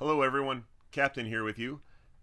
Hello, everyone. Captain here with you.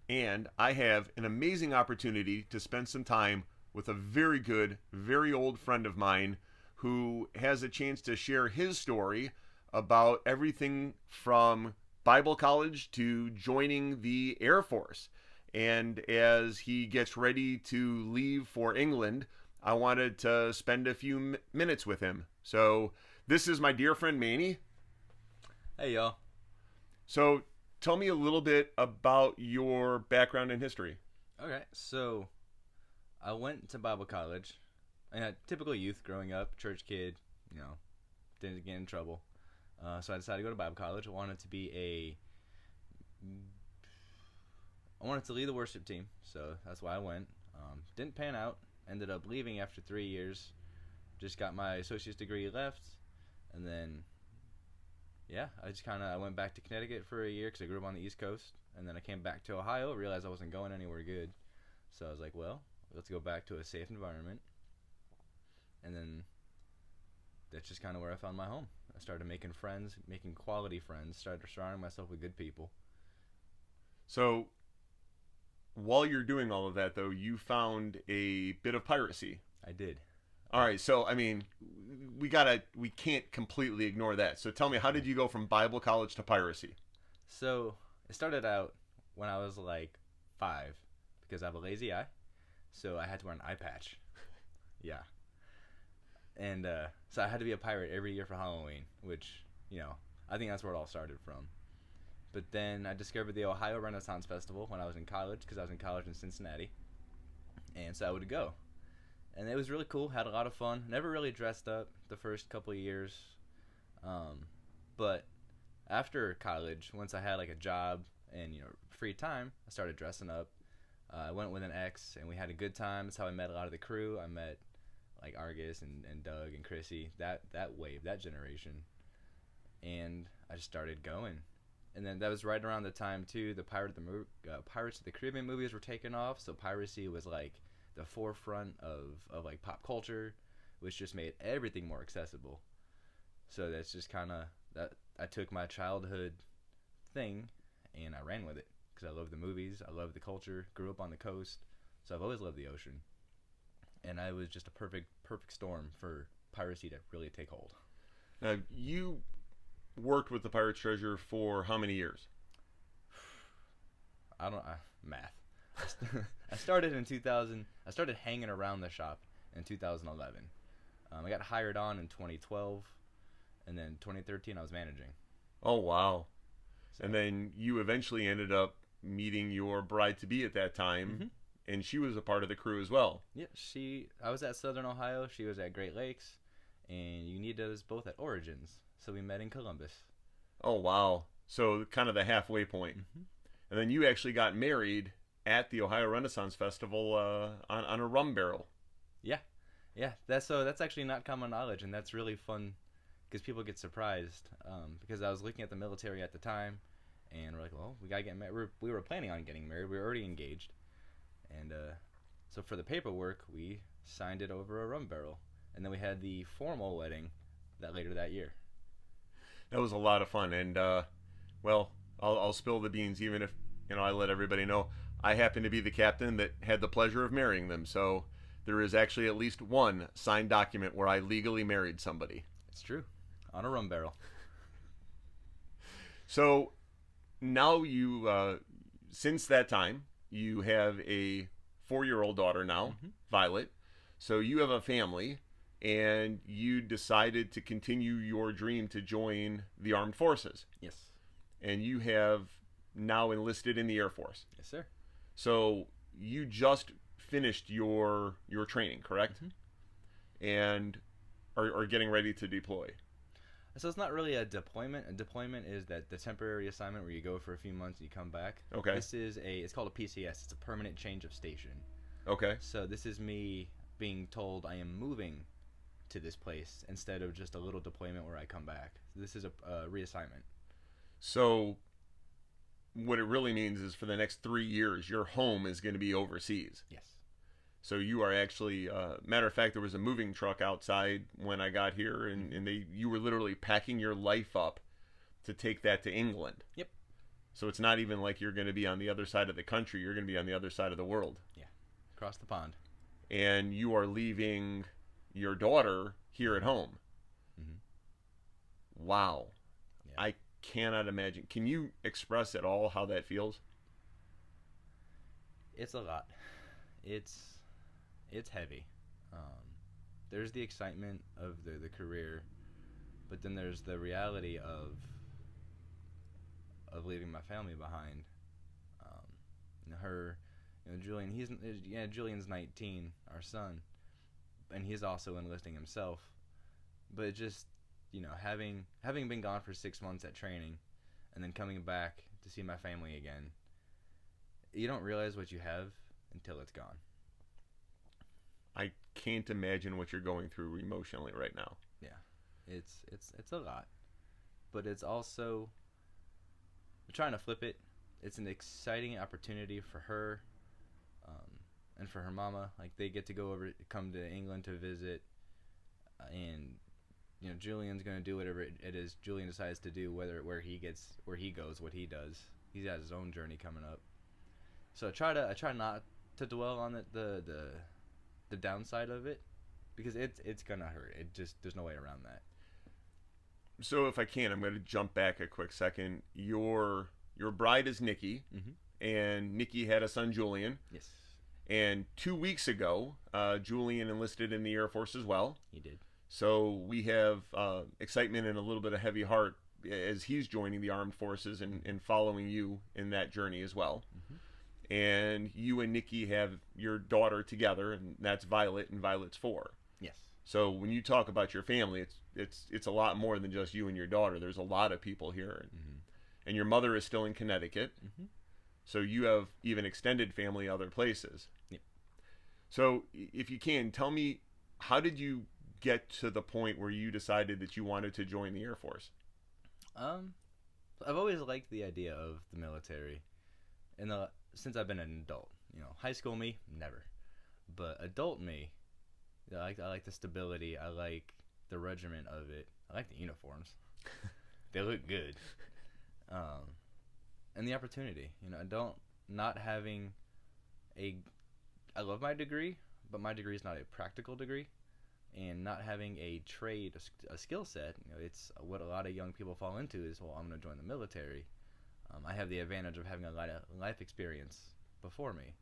And I have an amazing opportunity to spend some time with a very good, very old friend of mine who has a chance to share his story about everything from Bible college to joining the Air Force. And as he gets ready to leave for England, I wanted to spend a few minutes with him. So, this is my dear friend Manny. Hey y'all. So, tell me a little bit about your background and history. Okay, so I went to Bible college. And a typical youth growing up, church kid, didn't get in trouble. So I decided to go to Bible college. I wanted to lead the worship team, so that's why I went. Didn't pan out. Ended up leaving after 3 years. Just got my associate's degree, left, and then I went back to Connecticut for a year because I grew up on the East Coast, and then I came back to Ohio, realized I wasn't going anywhere good, so I was like, well, let's go back to a safe environment, and then that's just kind of where I found my home. I started making friends, making quality friends, started surrounding myself with good people. So, while you're doing all of that, though, you found a bit of piracy. I did. All right, so I mean, we can't completely ignore that. So tell me, how did you go from Bible college to piracy? So it started out when I was like 5 because I have a lazy eye, so I had to wear an eye patch. Yeah. And so I had to be a pirate every year for Halloween, which, I think that's where it all started from. But then I discovered the Ohio Renaissance Festival when I was in college, because I was in college in Cincinnati. And so I would go. And it was really cool, had a lot of fun. Never really dressed up the first couple of years. But after college, once I had like a job and, free time, I started dressing up. I went with an ex, and we had a good time. That's how I met a lot of the crew. I met like Argus and Doug and Chrissy, that wave, that generation. And I just started going. And then that was right around the time too the Pirates of the Caribbean movies were taking off, so piracy was like the forefront of like pop culture, which just made everything more accessible. So that's just kind of that. I took my childhood thing and I ran with it because I love the movies, I love the culture, grew up on the coast, so I've always loved the ocean. And I was just a perfect storm for piracy to really take hold. Now, you worked with the Pirate's Treasure for how many years? I don't math. I started in 2000. I started hanging around the shop in 2011. I got hired on in 2012, and then 2013 I was managing. Oh, wow. So, And then you eventually ended up meeting your bride-to-be at that time, and she was a part of the crew as well. yeah, I was at Southern Ohio. She was at Great Lakes, and you needed us both at Origins, so we met in Columbus. Oh, wow. So kind of the halfway point. And then you actually got married at the Ohio Renaissance Festival on a rum barrel. Yeah. That's actually not common knowledge, and that's really fun because people get surprised. Because I was looking at the military at the time, and we're like, well, we gotta get married. We were planning on getting married. We were already engaged, and so for the paperwork, we signed it over a rum barrel, and then we had the formal wedding later that year. That was a lot of fun, and well, I'll spill the beans, even if I let everybody know. I happen to be the captain that had the pleasure of marrying them, so there is actually at least one signed document where I legally married somebody. It's true, on a rum barrel. So now since that time, you have a 4-year-old daughter now, Violet. So you have a family, and you decided to continue your dream to join the armed forces. Yes. And you have now enlisted in the Air Force. Yes, sir. So you just finished your training, correct? And are getting ready to deploy. So it's not really a deployment. A deployment is that the temporary assignment where you go for a few months and you come back. Okay. It's called a PCS. It's a permanent change of station. Okay. So this is me being told I am moving to this place instead of just a little deployment where I come back. So this is a reassignment. So what it really means is for the next 3 years, your home is going to be overseas. Yes. So you are actually, matter of fact, there was a moving truck outside when I got here, and you were literally packing your life up to take that to England. Yep. So it's not even like you're going to be on the other side of the country. You're going to be on the other side of the world. Yeah, across the pond. And you are leaving your daughter here at home. Mm-hmm. Wow. Yeah. I cannot imagine. Can you express at all how that feels? It's a lot. It's heavy. There's the excitement of the career, but then there's the reality of leaving my family behind. Julian, Julian's 19, our son, and he's also enlisting himself. But it just, having been gone for 6 months at training, and then coming back to see my family again, you don't realize what you have until it's gone. I can't imagine what you're going through emotionally right now. Yeah, it's a lot, but it's also, we're trying to flip it. It's an exciting opportunity for her, and for her mama. Like, they get to come to England to visit, and Julian's gonna do whatever it is Julian decides to do, where he goes, what he does. He's got his own journey coming up. So I try not to dwell on the downside of it, because it's gonna hurt. There's no way around that. So if I can, I'm going to jump back a quick second. Your bride is Nikki, Mm-hmm. and Nikki had a son, Julian. Yes, And 2 weeks ago, Julian enlisted in the Air Force as well. he did. So we have excitement and a little bit of heavy heart as he's joining the armed forces and following you in that journey as well. Mm-hmm. And you and Nikki have your daughter together, and that's Violet, and Violet's 4. Yes. So when you talk about your family, it's a lot more than just you and your daughter. There's a lot of people here, Mm-hmm. and your mother is still in Connecticut. Mm-hmm. So you have even extended family other places. Yep. So if you can, tell me, how did you get to the point where you decided that you wanted to join the Air Force? I've always liked the idea of the military, since I've been an adult. High school me, never. But adult me, I like the stability. I like the regiment of it. I like the uniforms. They look good. And the opportunity. I love my degree, but my degree is not a practical degree. And not having a trade, a skill set, it's what a lot of young people fall into is, well, I'm going to join the military. I have the advantage of having a lot of life experience before me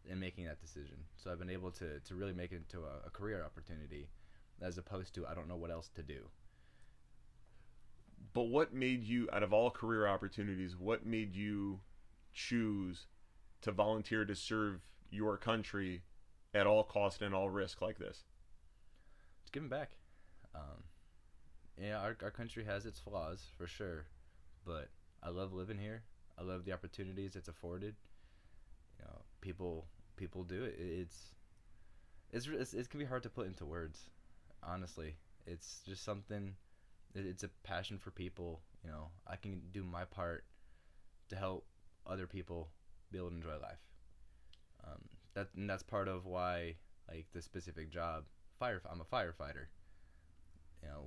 in making that decision. So I've been able to really make it into a career opportunity, as opposed to I don't know what else to do. But what made you, out of all career opportunities, what made you choose to volunteer to serve your country at all cost and all risk like this? It's giving back. Our country has its flaws, for sure, but I love living here. I love the opportunities it's afforded. People do it. It can be hard to put into words. Honestly, it's just something. It's a passion for people. I can do my part to help other people be able to enjoy life. That's part of why, like, the specific job. I'm a firefighter.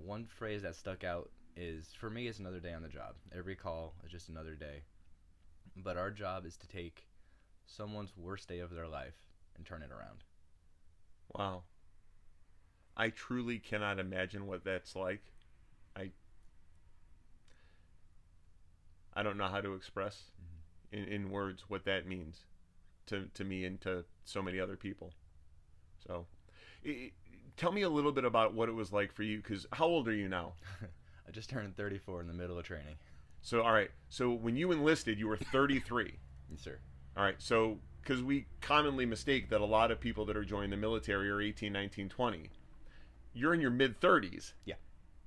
One phrase that stuck out is, for me, it's another day on the job. Every call is just another day. But our job is to take someone's worst day of their life and turn it around. Wow. I truly cannot imagine what that's like. I don't know how to express in words what that means to me and to so many other people. So, tell me a little bit about what it was like for you, because how old are you now? I just turned 34 in the middle of training. So, all right. So, when you enlisted, you were 33. Yes, sir. All right. So, because we commonly mistake that a lot of people that are joining the military are 18, 19, 20. You're in your mid-30s. Yeah.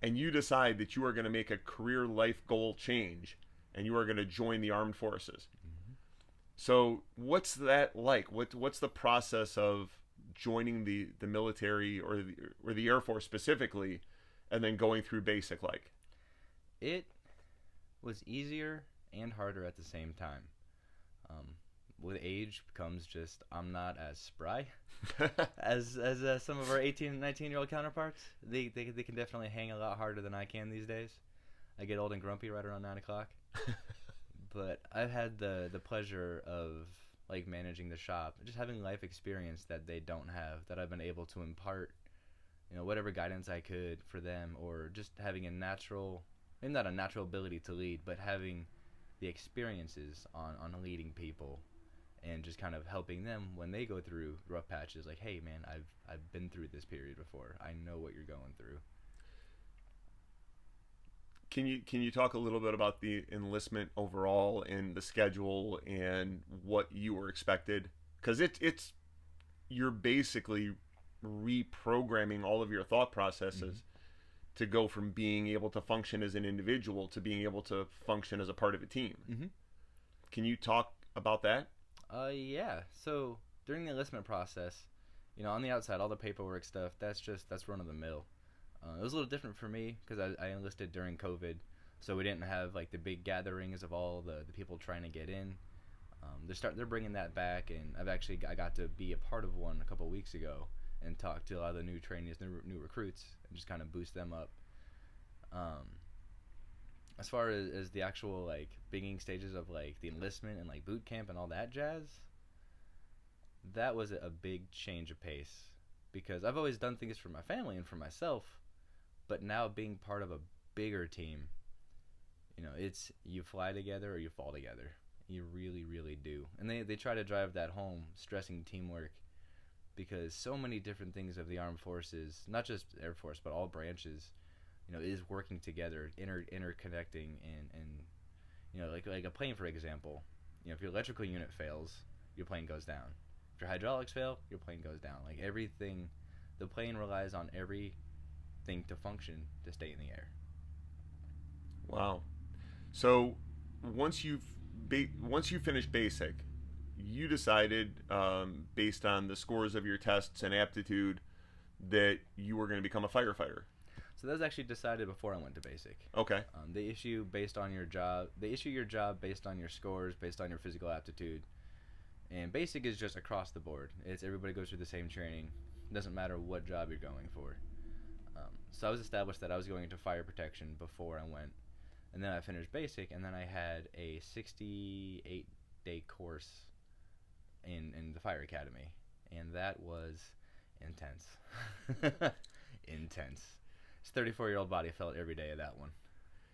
And you decide that you are going to make a career life goal change, and you are going to join the armed forces. Mm-hmm. So, what's that like? What's the process of joining the military or the Air Force specifically, and then going through basic like? It was easier and harder at the same time. With age comes just, I'm not as spry as some of our 18 and 19-year-old counterparts. They can definitely hang a lot harder than I can these days. I get old and grumpy right around 9 o'clock. But I've had the pleasure of like managing the shop, just having life experience that they don't have, that I've been able to impart, whatever guidance I could for them, or just having a natural, maybe not a natural ability to lead, but having the experiences on leading people and just kind of helping them when they go through rough patches. Like, hey man, I've been through this period before. I know what you're going through. Can you talk a little bit about the enlistment overall and the schedule and what you were expected? Because it's you're basically reprogramming all of your thought processes to go from being able to function as an individual to being able to function as a part of a team. Can you talk about that? Yeah. So during the enlistment process, on the outside, all the paperwork stuff, that's run of the mill. It was a little different for me because I enlisted during COVID, so we didn't have like the big gatherings of all the people trying to get in. They're bringing that back, and I got to be a part of one a couple weeks ago and talk to a lot of the new trainees, new recruits, and just kind of boost them up. As far as the actual like beginning stages of like the enlistment and like boot camp and all that jazz, that was a big change of pace because I've always done things for my family and for myself, but now being part of a bigger team, it's you fly together or you fall together. You really, really do. And they try to drive that home, stressing teamwork, because so many different things of the armed forces, not just Air Force, but all branches, is working together, interconnecting, and like a plane, for example. If your electrical unit fails, your plane goes down. If your hydraulics fail, your plane goes down. Like everything, the plane relies on everything to function to stay in the air. Wow. So once you've once you finish basic, you decided, based on the scores of your tests and aptitude, that you were going to become a firefighter. So that was actually decided before I went to basic. Okay. They issue based on your job. They issue your job based on your scores, based on your physical aptitude. And basic is just across the board. It's everybody goes through the same training. It doesn't matter what job you're going for. So I was established that I was going into fire protection before I went. And then I finished basic, and then I had a 68-day course in the fire academy. And that was intense. Intense. His 34-year-old body felt every day of that one.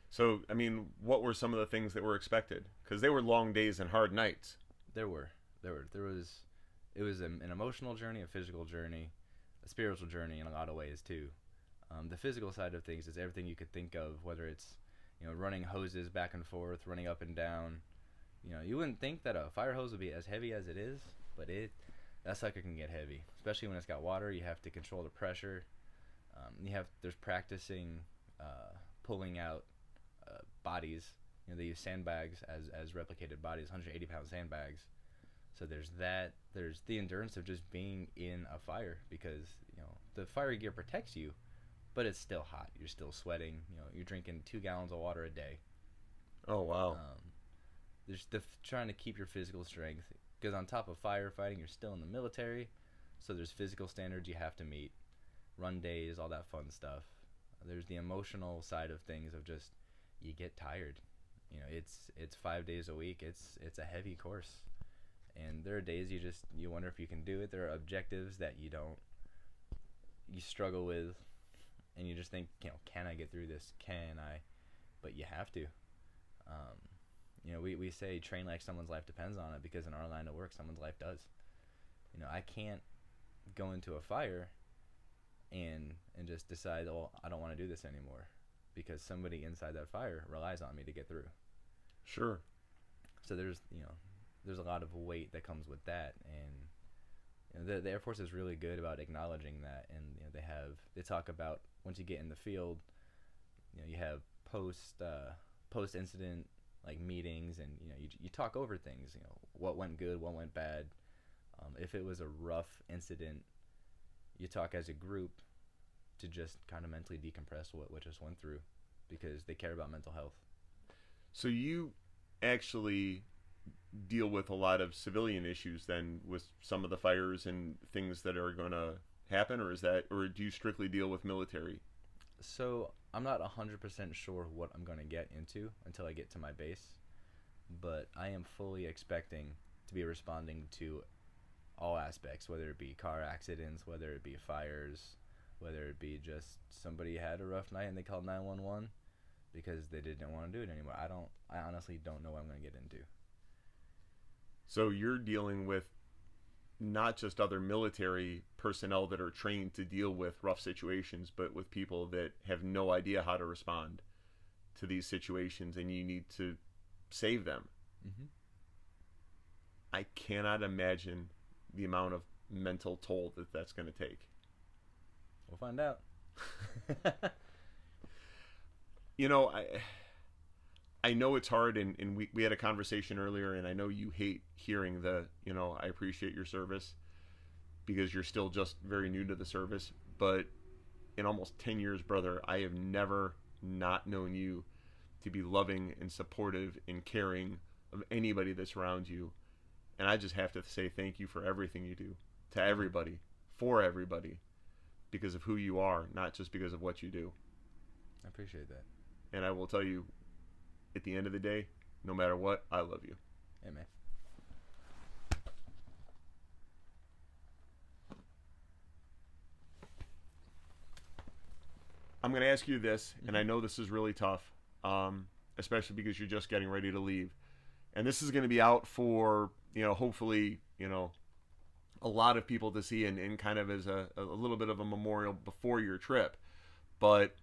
So, I mean, what were some of the things that were expected? Because they were long days and hard nights. There was an emotional journey, a physical journey, a spiritual journey in a lot of ways too. The physical side of things is everything you could think of, whether it's running hoses back and forth, running up and down. You wouldn't think that a fire hose would be as heavy as it is, but that sucker can get heavy, especially when it's got water. You have to control the pressure. There's practicing pulling out bodies. They use sandbags as replicated bodies, 180-pound sandbags. So there's that. There's the endurance of just being in a fire because the fire gear protects you, but it's still hot. You're still sweating. You're drinking 2 gallons of water a day. Oh wow. There's trying to keep your physical strength because on top of firefighting, you're still in the military. So there's physical standards you have to meet, run days, all that fun stuff. There's the emotional side of things of just you get tired. It's 5 days a week. It's a heavy course, and there are days you wonder if you can do it. There are objectives that you struggle with, and you just think, can I get through this? Can I? But you have to. We say train like someone's life depends on it because in our line of work, someone's life does. I can't go into a fire and just decide, oh, I don't want to do this anymore because somebody inside that fire relies on me to get through. Sure. So there's a lot of weight that comes with that, and the Air Force is really good about acknowledging that, and they talk about once you get in the field, you have post incident like meetings, and you talk over things, what went good, what went bad. If it was a rough incident, you talk as a group to just kind of mentally decompress what just went through because they care about mental health. So you actually deal with a lot of civilian issues then with some of the fires and things that are going to happen, or do you strictly deal with military? So I'm not 100% sure what I'm going to get into until I get to my base, but but I am fully expecting to be responding to all aspects, whether it be car accidents, whether it be fires, whether it be just somebody had a rough night and they called 911 because they didn't want to do it anymore. I honestly don't know what I'm going to get into. So you're dealing with not just other military personnel that are trained to deal with rough situations, but with people that have no idea how to respond to these situations, and you need to save them. Mm-hmm. I cannot imagine the amount of mental toll that that's going to take. We'll find out. You know, I know it's hard, and we had a conversation earlier, and I know you hate hearing I appreciate your service, because you're still just very new to the service. But in almost 10 years, brother, I have never not known you to be loving and supportive and caring of anybody that's around you. And I just have to say thank you for everything you do, to everybody, for everybody, because of who you are, not just because of what you do. I appreciate that. And I will tell you, at the end of the day, no matter what, I love you. Amen. I'm going to ask you this, and I know this is really tough, especially because you're just getting ready to leave. And this is going to be out for, hopefully, a lot of people to see, and kind of as a little bit of a memorial before your trip. But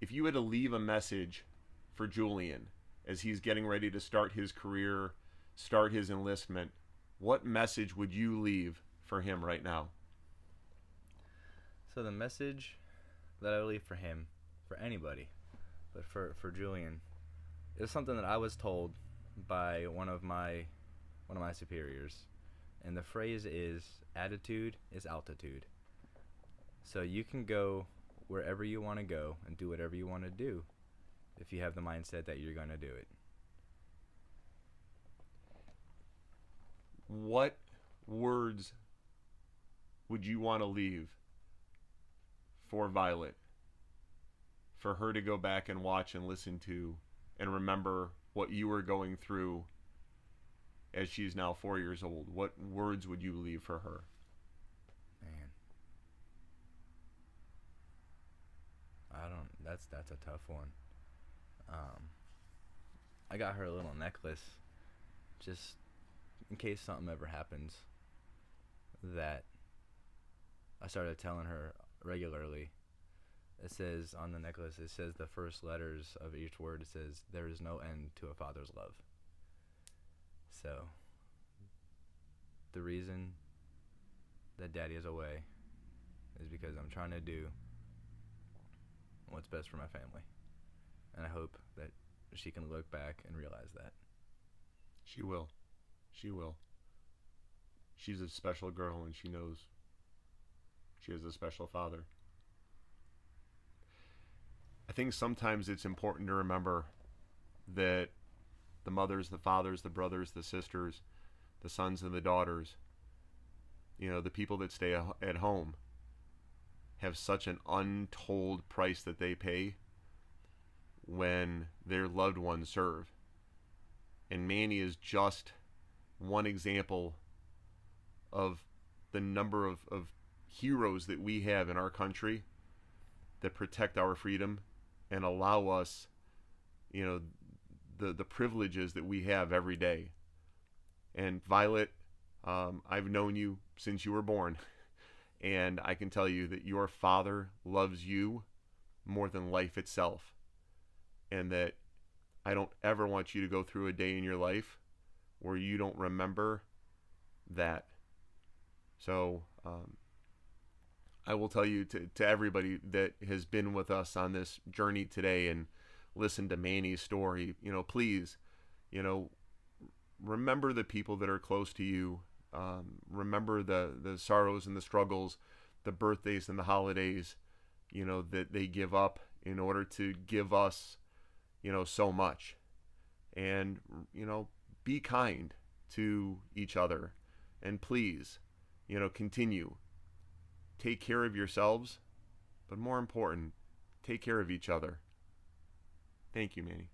if you had to leave a message for Julian as he's getting ready to start his career, start his enlistment, what message would you leave for him right now? So the message that I would leave for him, for anybody, but for Julian, is something that I was told by one of my superiors. And the phrase is, attitude is altitude. So you can go wherever you want to go and do whatever you want to do if you have the mindset that you're going to do it. What words would you want to leave for Violet, for her to go back and watch and listen to and remember what you were going through as she's now 4 years old? What words would you leave for her? Man, that's a tough one. I got her a little necklace just in case something ever happens, that I started telling her regularly. It says on the necklace, it says the first letters of each word, it says, there is no end to a father's love. So the reason that daddy is away is because I'm trying to do what's best for my family. And I hope that she can look back and realize that. She will. She will. She's a special girl, and she knows she has a special father. I think sometimes it's important to remember that the mothers, the fathers, the brothers, the sisters, the sons and the daughters, the people that stay at home, have such an untold price that they pay when their loved ones serve. And Manny is just one example of the number of heroes that we have in our country that protect our freedom and allow us, the privileges that we have every day. And Violet, I've known you since you were born, and I can tell you that your father loves you more than life itself, and that I don't ever want you to go through a day in your life where you don't remember that. So I will tell you, to everybody that has been with us on this journey today and listened to Manny's story, please, remember the people that are close to you. Remember the sorrows and the struggles, the birthdays and the holidays, that they give up in order to give us, so much. And, be kind to each other. And please, continue. Take care of yourselves, but more important, take care of each other. Thank you, Manny.